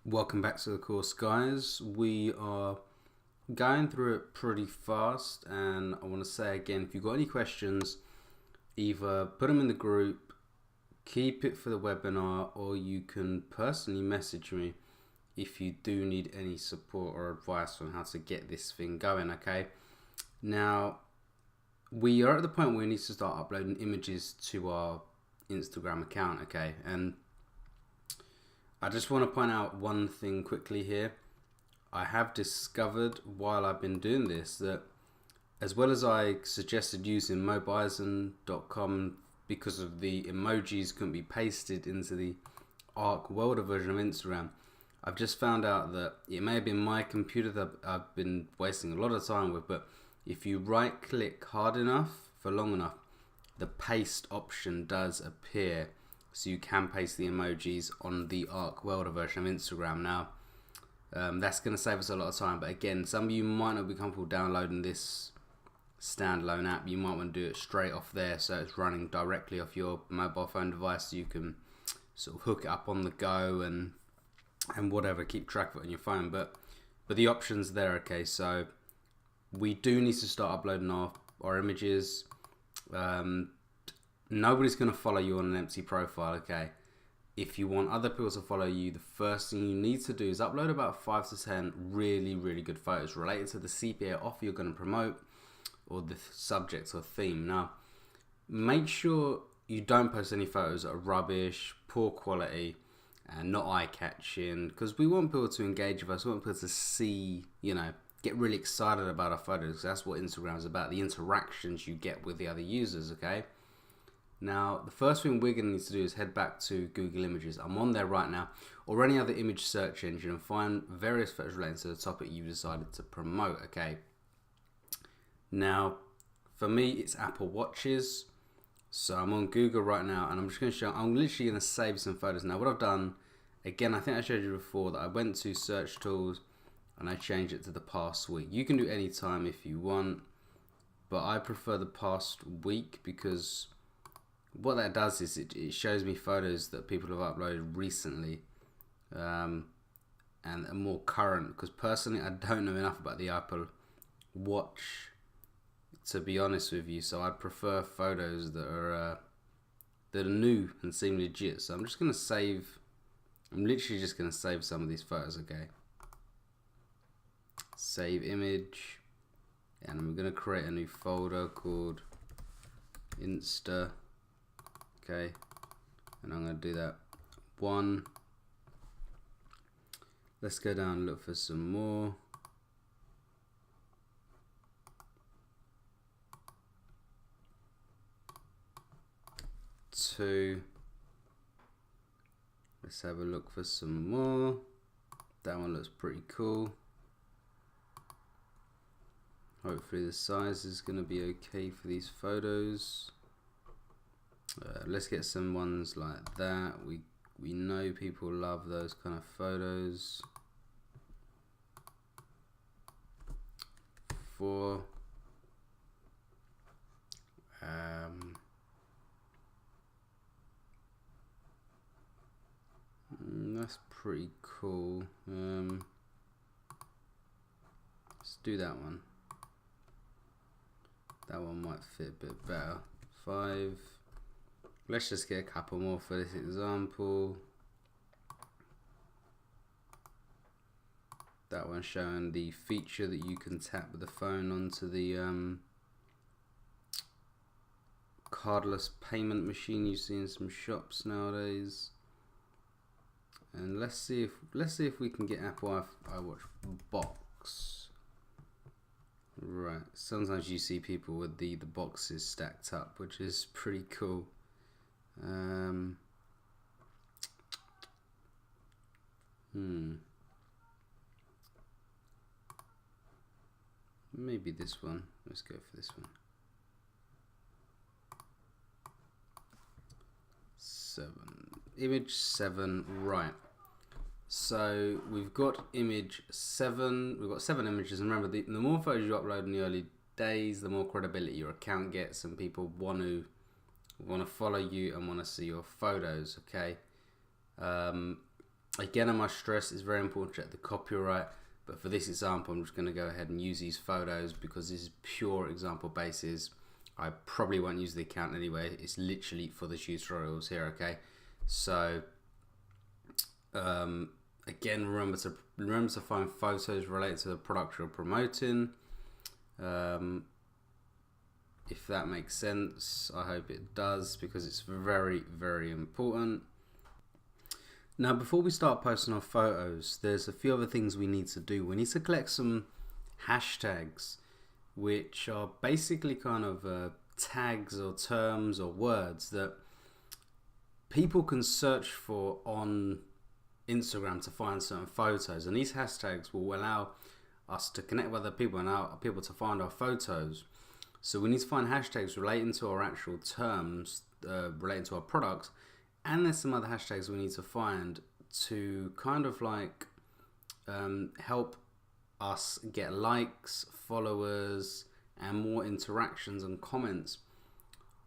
Welcome back to the course, guys. We are going through it pretty fast, and I want to say again, if you've got any questions, either put them in the group, keep it for the webinar, or you can personally message me if you do need any support or advice on how to get this thing going. Okay, now we are at the point where we need to start uploading images to our Instagram account. Okay, and I just want to point out one thing quickly here. I have discovered while I've been doing this that, as well as I suggested using mobizen.com because of the emojis couldn't be pasted into the Arc Welder version of Instagram, I've just found out that it may have been my computer that I've been wasting a lot of time with, but if you right click hard enough for long enough, the paste option does appear. So you can paste the emojis on the Arc Welder version of Instagram. Now, that's going to save us a lot of time. But again, some of you might not be comfortable downloading this standalone app. You might want to do it straight off there, so it's running directly off your mobile phone device. So you can sort of hook it up on the go and whatever, keep track of it on your phone. But the option's there. Okay, so we do need to start uploading our images. Nobody's going to follow you on an empty profile, okay? If you want other people to follow you, the first thing you need to do is upload about 5 to 10 really, really good photos related to the CPA offer you're going to promote or the subject or theme. Now, make sure you don't post any photos that are rubbish, poor quality, and not eye-catching, because we want people to engage with us. We want people to see, get really excited about our photos. That's what Instagram is about, the interactions you get with the other users, okay? Now, the first thing we're going to need to do is head back to Google Images. I'm on there right now, or any other image search engine, and find various photos related to the topic you've decided to promote, okay? Now, for me, it's Apple Watches. So I'm on Google right now, and I'm just going to show, I'm literally going to save some photos. Now, what I've done, again, I think I showed you before that I went to search tools and I changed it to the past week. You can do any time if you want, but I prefer the past week because what that does is it shows me photos that people have uploaded recently and are more current, because personally I don't know enough about the Apple Watch to be honest with you, so I prefer photos that are new and seem legit. So I'm literally just going to save some of these photos, okay? Save image, and I'm going to create a new folder called Insta. Okay, and I'm going to do that one. Let's go down and look for some more. Two. Let's have a look for some more. That one looks pretty cool. Hopefully the size is going to be okay for these photos. Let's get some ones like that. We know people love those kind of photos. 4. That's pretty cool. Let's do that one. That one might fit a bit better. 5. Let's just get a couple more for this example. That one showing the feature that you can tap with the phone onto the cardless payment machine you see in some shops nowadays. And let's see if we can get Apple iWatch box. Right. Sometimes you see people with the boxes stacked up, which is pretty cool. Maybe this one. Let's go for this one. 7. Image 7. Right. So we've got image 7. We've got 7 images, and remember, the more photos you upload in the early days, the more credibility your account gets, and people want to follow you and want to see your photos. Okay. Again, I must stress it's very important to check the copyright, but for this example I'm just going to go ahead and use these photos because this is pure example basis. I probably won't use the account anyway, it's literally for the tutorials here, okay? So again, remember to find photos related to the product you're promoting. If that makes sense, I hope it does, because it's very, very important. Now, before we start posting our photos, there's a few other things we need to do. We need to collect some hashtags, which are basically kind of tags or terms or words that people can search for on Instagram to find certain photos, and these hashtags will allow us to connect with other people and allow people to find our photos. So we need to find hashtags relating to our actual terms, relating to our products, and there's some other hashtags we need to find to kind of like help us get likes, followers, and more interactions and comments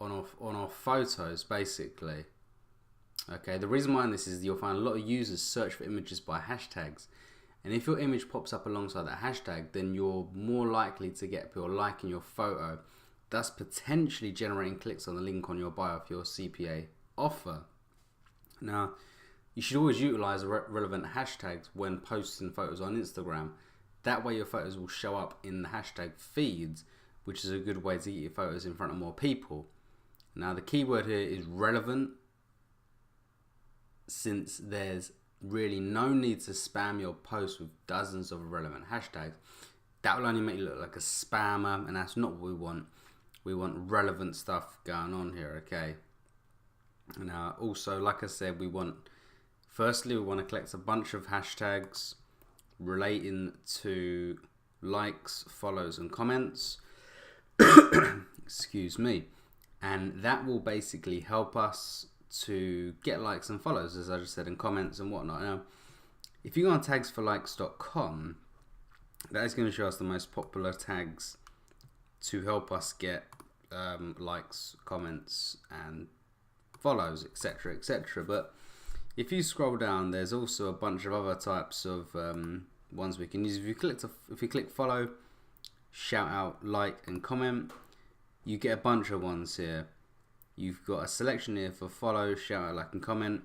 on our photos, basically. Okay, the reason behind this is you'll find a lot of users search for images by hashtags, and if your image pops up alongside that hashtag, then you're more likely to get people liking your photo, thus potentially generating clicks on the link on your bio for your CPA offer. Now, you should always utilize relevant hashtags when posting photos on Instagram. That way your photos will show up in the hashtag feeds, which is a good way to get your photos in front of more people. Now, the keyword here is relevant, since there's really no need to spam your post with dozens of irrelevant hashtags. That will only make you look like a spammer, and that's not what we want. We want relevant stuff going on here, okay? Now, also, like I said, firstly, we want to collect a bunch of hashtags relating to likes, follows, and comments. Excuse me. And that will basically help us to get likes and follows, as I just said, and comments and whatnot. Now, if you go on tagsforlikes.com, that is going to show us the most popular tags to help us get likes, comments, and follows, etc., etc. But if you scroll down, there's also a bunch of other types of ones we can use. If you click follow, shout out, like, and comment, you get a bunch of ones here. You've got a selection here for follow, shout out, like, and comment.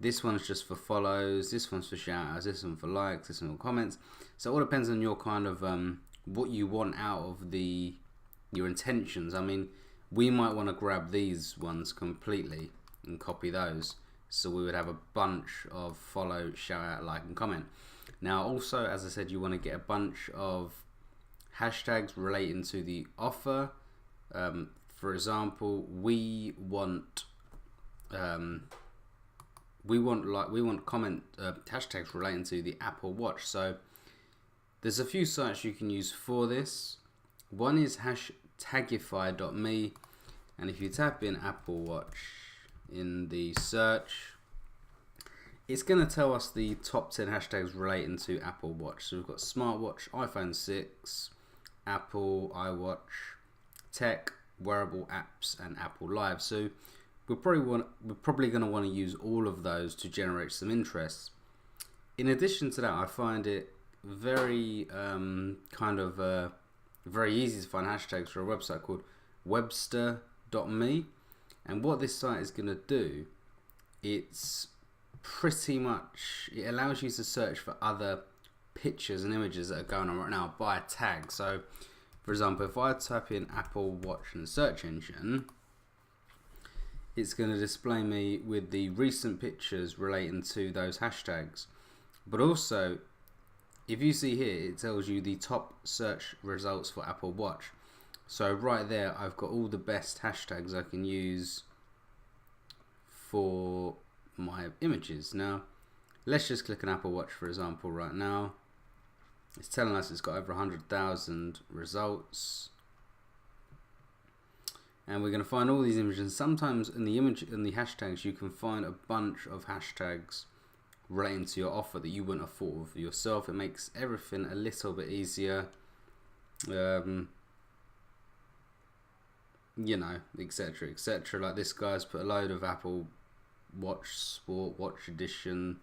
This one's just for follows, this one's for shout outs, this one for likes, this one for comments. So it all depends on your kind of what you want out of your intentions. I mean, we might want to grab these ones completely and copy those, so we would have a bunch of follow, shout out, like, and comment. Now, also, as I said, you want to get a bunch of hashtags relating to the offer. For example, we want comment hashtags relating to the Apple Watch. So there's a few sites you can use for this. One is hashtagify.me, and if you tap in Apple Watch in the search, it's going to tell us the top 10 hashtags relating to Apple Watch. So we've got smartwatch, iPhone 6, Apple, iWatch, tech, wearable apps, and Apple Live. So we're probably going to want to use all of those to generate some interest. In addition to that, I find it very very easy to find hashtags for a website called webster.me, and what this site is going to do, it allows you to search for other pictures and images that are going on right now by a tag. So for example, if I type in Apple Watch in the search engine, it's going to display me with the recent pictures relating to those hashtags. But also, if you see here, it tells you the top search results for Apple Watch. So right there, I've got all the best hashtags I can use for my images. Now, let's just click on Apple Watch, for example, right now. It's telling us it's got over 100,000 results. And we're going to find all these images. Sometimes in the hashtags, you can find a bunch of hashtags relating to your offer that you wouldn't have thought of yourself. It makes everything a little bit easier. You know, etc., etc. Like this guy's put a load of Apple Watch Sport, Watch Edition,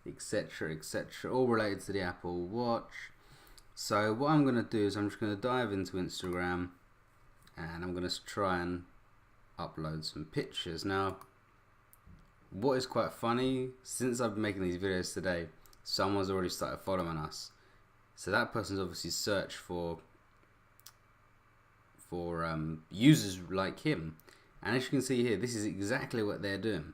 etc, etc, all related to the Apple Watch. So what I'm going to do is I'm just going to dive into Instagram and I'm going to try and upload some pictures. Now, what is quite funny, since I've been making these videos today, someone's already started following us. So that person's obviously searched for users like him. And as you can see here, this is exactly what they're doing.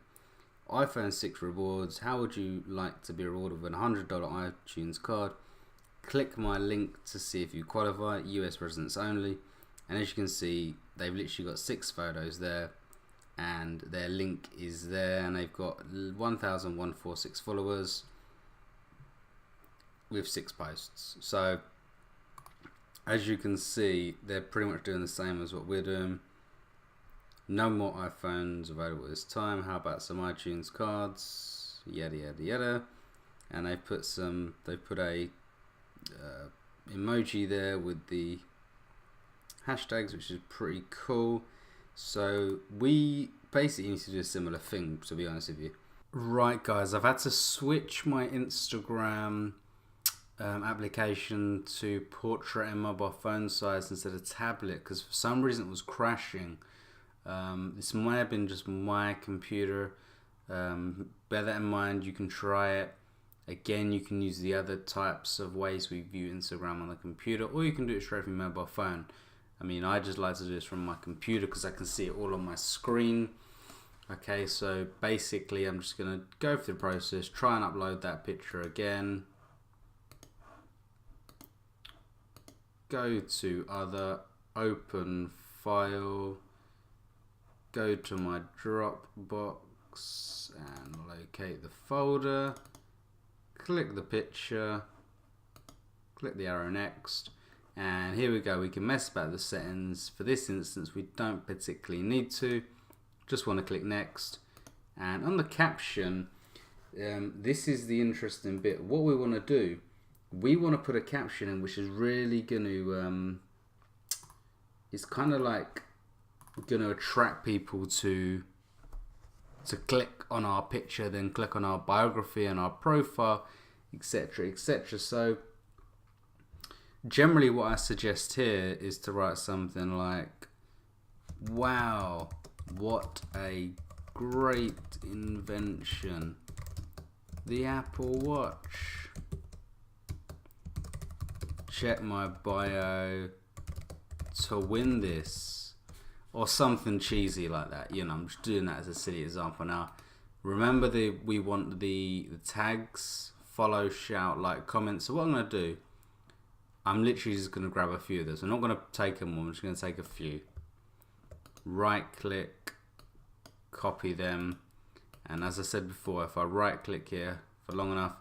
iPhone 6 rewards. How would you like to be rewarded with a $100 iTunes card? Click my link to see if you qualify. US residents only. And as you can see, they've literally got 6 photos there, and their link is there, and they've got 1,146 followers with 6 posts. So as you can see, they're pretty much doing the same as what we're doing. No more iPhones available this time. How about some iTunes cards? Yada yada yada. And they put a emoji there with the hashtags, which is pretty cool. So we basically need to do a similar thing, to be honest with you. Right guys, I've had to switch my Instagram application to portrait and mobile phone size instead of tablet, because for some reason it was crashing. This might have been just my computer. Bear that in mind. You can try it. Again, you can use the other types of ways we view Instagram on the computer, or you can do it straight from your mobile phone. I mean, I just like to do this from my computer because I can see it all on my screen. Okay, so basically I'm just going to go through the process, try and upload that picture again. Go to other, open file, go to my Dropbox and locate the folder. Click the picture, click the arrow next, and here we go. We can mess about the settings. For this instance, we don't particularly need to. Just want to click next. And on the caption, this is the interesting bit. What we want to do, we want to put a caption in which is really going to, it's kind of like going to attract people to click on our picture, then click on our biography and our profile, etc, etc. So generally what I suggest here is to write something like, wow, what a great invention, the Apple Watch. Check my bio to win this. Or something cheesy like that. You know, I'm just doing that as a silly example. Now, remember we want the tags, follow, shout, like, comment. So what I'm going to do, I'm literally just going to grab a few of those. I'm not going to take them all. I'm just going to take a few. Right click, copy them. And as I said before, if I right click here for long enough,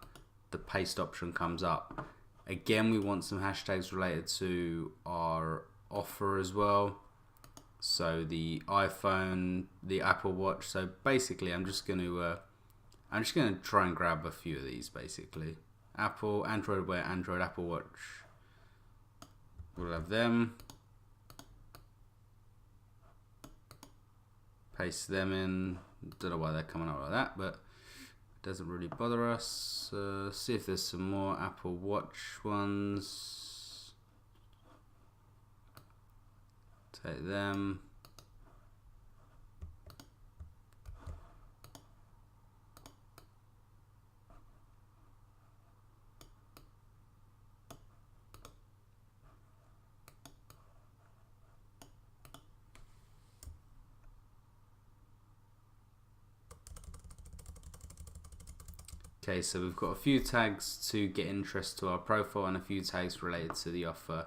the paste option comes up. Again, we want some hashtags related to our offer as well. So the iPhone, the Apple Watch. So basically, I'm just gonna try and grab a few of these. Basically, Apple, Android Wear, Android, Apple Watch. We'll have them. Paste them in. Don't know why they're coming out like that, but it doesn't really bother us. See if there's some more Apple Watch ones. Take them. Okay, so we've got a few tags to get interest to our profile and a few tags related to the offer.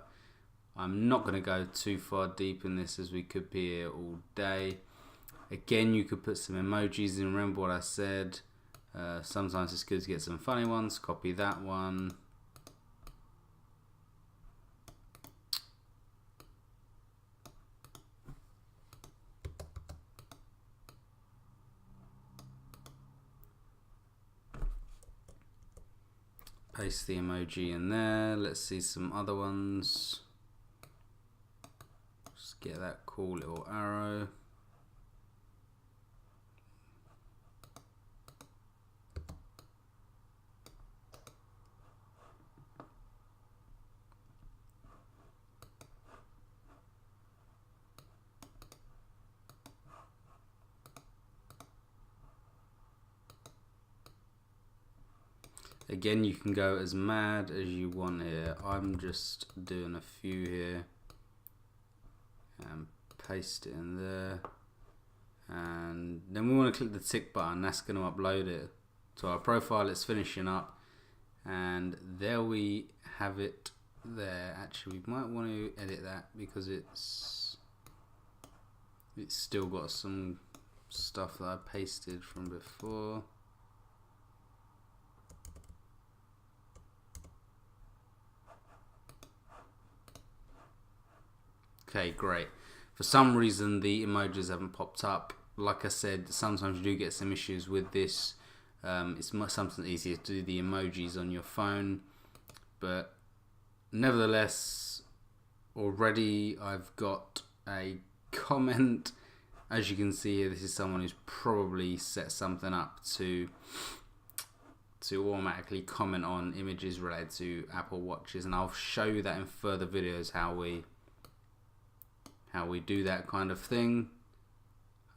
I'm not going to go too far deep in this as we could be here all day. Again, you could put some emojis in. Remember what I said. Sometimes it's good to get some funny ones. Copy that one. Paste the emoji in there. Let's see some other ones. Just get that cool little arrow. Again, you can go as mad as you want here. I'm just doing a few here and paste it in there, and then we want to click the tick button. That's going to upload it to our profile. It's finishing up, and there we have it there. Actually, we might want to edit that because it's still got some stuff that I pasted from before. Okay, great. For some reason the emojis haven't popped up. Like I said, sometimes you do get some issues with this. It's sometimes easier to do the emojis on your phone, but nevertheless, already I've got a comment. As you can see here, this is someone who's probably set something up to automatically comment on images related to Apple Watches, and I'll show you that in further videos how we do that kind of thing.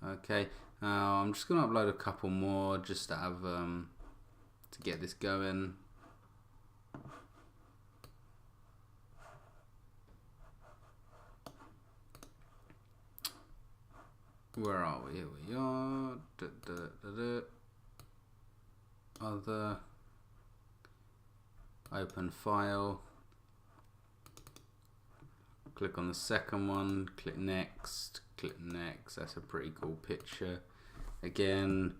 Okay, I'm just going to upload a couple more just to have to get this going. Where are we? Here we are. Other, open file. Click on the second one, click next, That's a pretty cool picture. Again,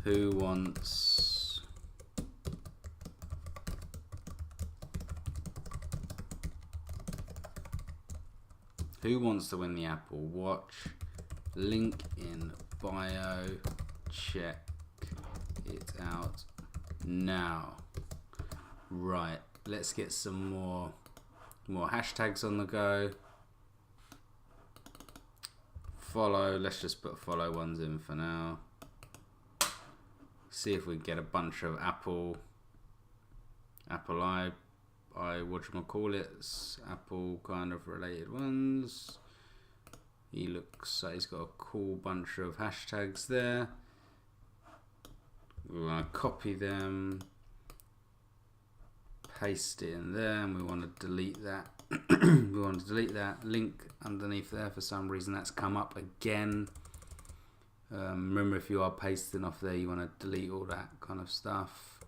who wants to win the Apple Watch? Link in bio, check it out now. Right, let's get some more hashtags on the go. Follow, let's just put follow ones in for now. See if we get a bunch of Apple Apple kind of related ones. He looks like he's got a cool bunch of hashtags there. We want to copy them, paste it in there, and we want to delete that. We want to delete that link underneath there. For some reason that's come up again. Remember, if you are pasting off there, you want to delete all that kind of stuff.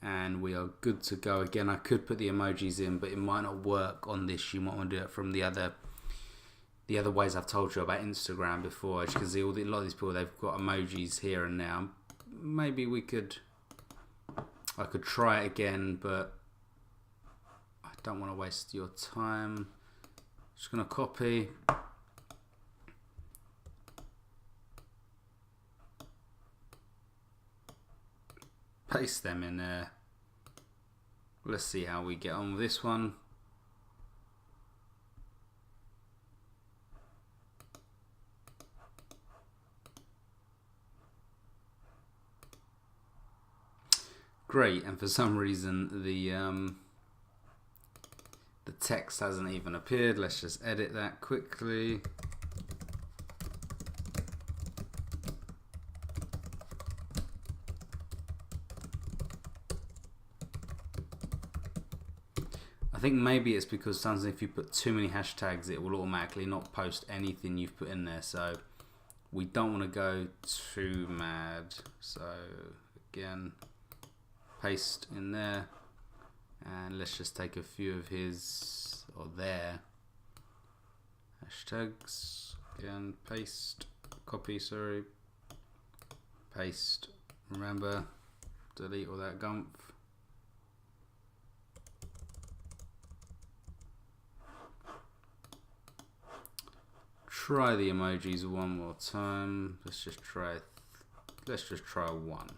And we are good to go. Again, I could put the emojis in, but it might not work on this. You might want to do it from the other ways I've told you about Instagram before. As you can see, a lot of these people, they've got emojis here and now. Maybe I could try it again, but I don't want to waste your time. Just going to copy. Paste them in there. Let's see how we get on with this one. Great, and for some reason the text hasn't even appeared. Let's just edit that quickly. I think maybe it's because sometimes if you put too many hashtags, it will automatically not post anything you've put in there. So we don't want to go too mad. So again, paste in there, and let's just take a few of his or their hashtags. Again, paste, copy, sorry, paste. Remember, delete all that gumph. Try the emojis one more time. Let's just try one.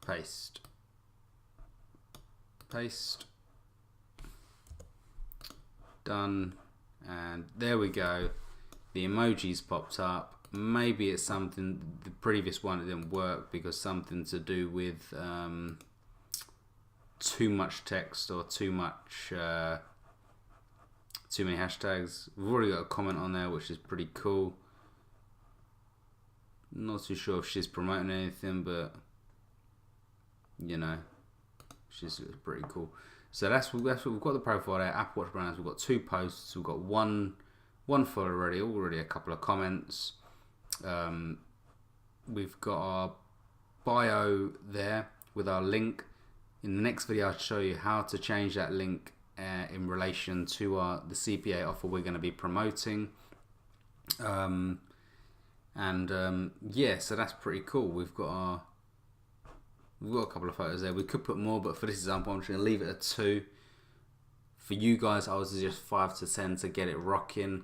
Paste. Done. And there we go. The emojis popped up. Maybe it's something, the previous one it didn't work because something to do with too much text or too many hashtags. We've already got a comment on there, which is pretty cool. Not too sure if she's promoting anything, but you know, she's pretty cool. So that's what we've got the profile there. Apple Watch brands. We've got 2 posts. We've got one follower already a couple of comments. We've got our bio there with our link. In the next video, I'll show you how to change that link in relation to the CPA offer we're going to be promoting. Yeah, so that's pretty cool. We've got a couple of photos there. We could put more, but for this example, I'm just going to leave it at 2. For you guys, I was just 5 to 10 to get it rocking.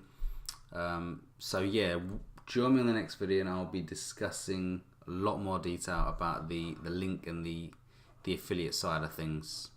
So yeah, join me on the next video, and I'll be discussing a lot more detail about the link and the affiliate side of things.